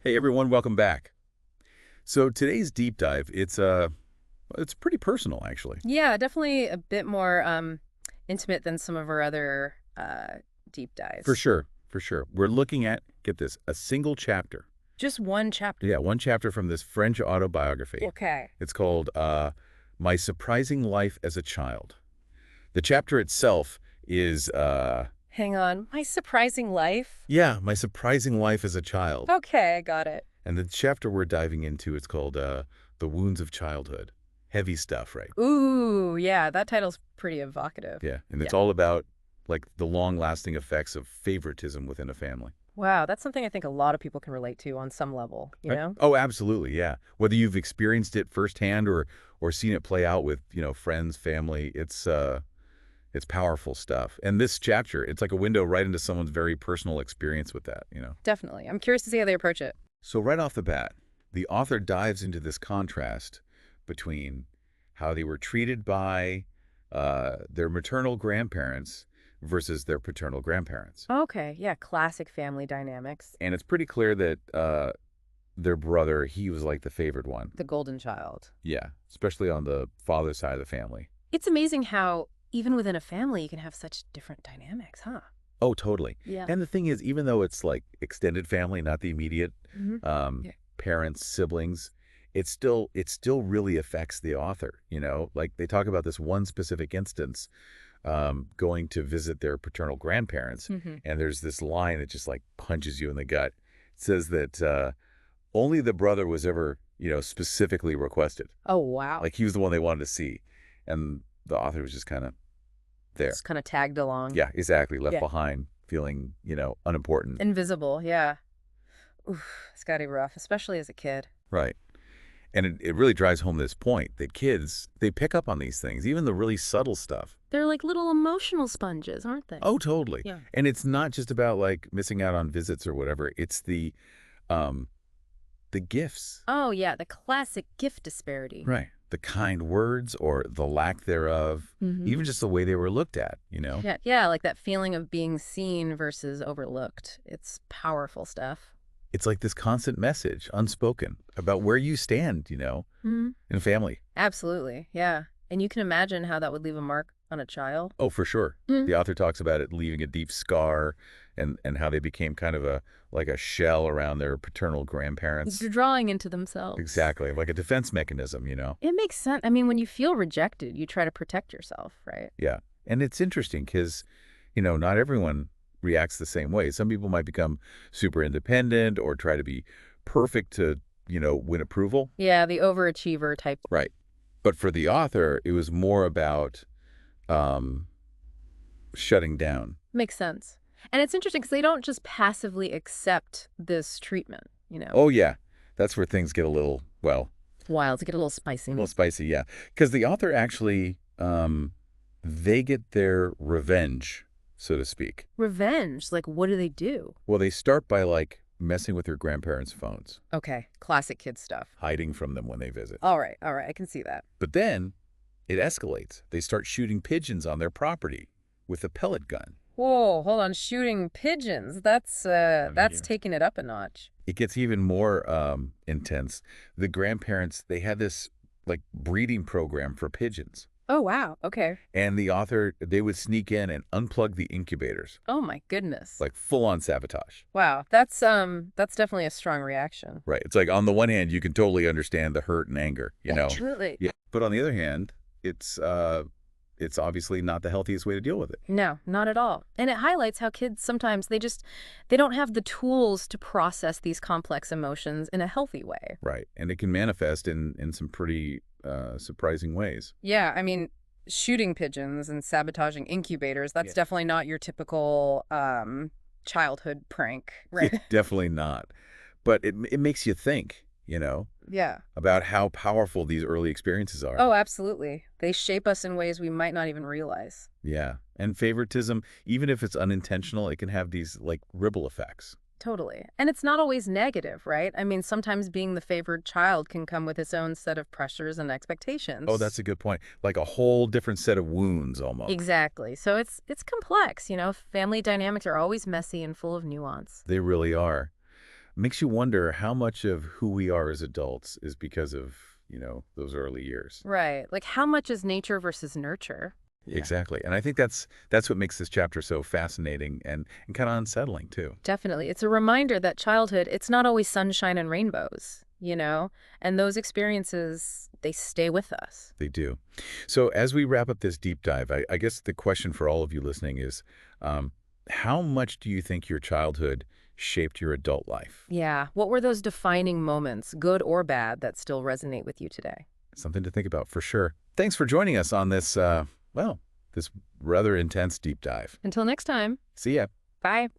Hey everyone, welcome back. So today's deep dive, it's pretty personal actually. Yeah, definitely a bit more intimate than some of our other deep For dives. sure, for sure. We're looking at, get this, a single chapter. Just one chapter. Yeah, one chapter from this French autobiography. Okay. It's called My Surprising Life as a Child. The chapter itself is Hang on. My surprising life. yeah, My Surprising Life as a Child. Okay, I got it. And the chapter we're diving into, it's called The Wounds of Childhood. Heavy stuff, right? Ooh, yeah, that title's pretty evocative. Yeah, and Yeah. it's all about like the long-lasting effects of favoritism within a family. Wow, that's something I think a lot of people can relate to on some level, you Right? know? Oh, absolutely, yeah. Whether you've experienced it firsthand or seen it play out with, friends, family, it's powerful stuff. And this chapter, it's like a window right into someone's very personal experience with that. Definitely. I'm curious to see how they approach it. So right off the bat, the author dives into this contrast between how they were treated by their maternal grandparents versus their paternal grandparents. Okay, yeah, classic family dynamics. And it's pretty clear that their brother, he was like the favored one. The golden child. Yeah, especially on the father's side of the family. It's amazing how even within a family you can have such different dynamics, huh? Oh, totally. Yeah. And the thing is, even though it's like extended family, not the immediate Hmm. um, Yeah. parents, siblings, it still really affects the author. Like they talk about this one specific instance, going to visit their paternal grandparents, Hmm. and there's this line that just like punches you in the gut. It says that only the brother was ever, specifically requested. Oh, wow. Like he was the one they wanted to see, and the author was just kind of there. Just kind of tagged along. Yeah, exactly. Left Yeah. behind, feeling, unimportant. Invisible, yeah. Oof, it's gotta be rough, especially as a kid. Right. And it really drives home this point that kids, they pick up on these things, even the really subtle stuff. They're like little emotional sponges, aren't they? Oh, totally. Yeah. And it's not just about like missing out on visits or whatever. It's um the gifts. Oh, yeah, the classic gift disparity. Right. The kind words or the lack thereof, Hmm. even just the way they were looked at. Yeah, yeah, like that feeling of being seen versus overlooked. It's powerful stuff. It's like this constant message, unspoken, about where you stand, Hmm. in family. Absolutely, yeah. And you can imagine how that would leave a mark on a child. Oh, for sure. Mm. The author talks about it leaving a deep scar and how they became kind of like a shell around their paternal grandparents. They're drawing into themselves. Exactly, like a defense mechanism. It makes sense. I mean, when you feel rejected, you try to protect yourself, right? Yeah. And it's interesting because, not everyone reacts the same way. Some people might become super independent or try to be perfect to, win approval. Yeah, the overachiever type. Right. But for the author, it was more about um, shutting down. Makes sense. And it's interesting because they don't just passively accept this treatment. Oh, yeah. That's where things get a little, well, Wild to get a little spicy. a little spicy, yeah. Because the author actually, they get their revenge, so to speak. Revenge. Like, what do they do? Well, they start by like messing with their grandparents' phones, Okay, classic kid stuff. hiding from them when they visit. All right, I can see that. But then it escalates. They start shooting pigeons on their property with a pellet gun. Whoa, hold on, shooting pigeons. That's Yeah. taking it up a notch. It gets even more intense. The grandparents, they had this like breeding program for pigeons. Oh, wow. Okay. And the author, they would sneak in and unplug the incubators, Oh my goodness. like full on sabotage. Wow, that's definitely a strong reaction. Right. It's like on the one hand, you can totally understand the hurt and anger. Absolutely. Yeah. But on the other hand, it's obviously not the healthiest way to deal with it. No, not at all. And it highlights how kids sometimes they don't have the tools to process these complex emotions in a healthy way. Right. And it can manifest in some pretty surprising ways. Yeah, I mean, shooting pigeons and sabotaging incubators, that's Yeah. definitely not your typical childhood prank, right? Definitely not. But it makes you think, Yeah. about how powerful these early experiences are. Oh, absolutely. They shape us in ways we might not even realize. Yeah. And favoritism, even if it's unintentional, it can have these like ripple effects. Totally. And it's not always negative, right? I mean, sometimes being the favored child can come with its own set of pressures and expectations. Oh, that's a good point. Like a whole different set of wounds almost. Exactly. So it's complex. Family dynamics are always messy and full of nuance. They really are. Makes you wonder how much of who we are as adults is because of, those early years. Right. Like how much is nature versus nurture? Yeah. Exactly. And I think that's what makes this chapter so fascinating and kind of unsettling too. Definitely. It's a reminder that childhood, it's not always sunshine and rainbows, And those experiences, they stay with us. They do. So as we wrap up this deep dive, I guess the question for all of you listening is, how much do you think your childhood shaped your adult life? Yeah. What were those defining moments, good or bad, that still resonate with you today? Something to think about for sure. Thanks for joining us on this, this rather intense deep dive. Until next time. See ya. Bye.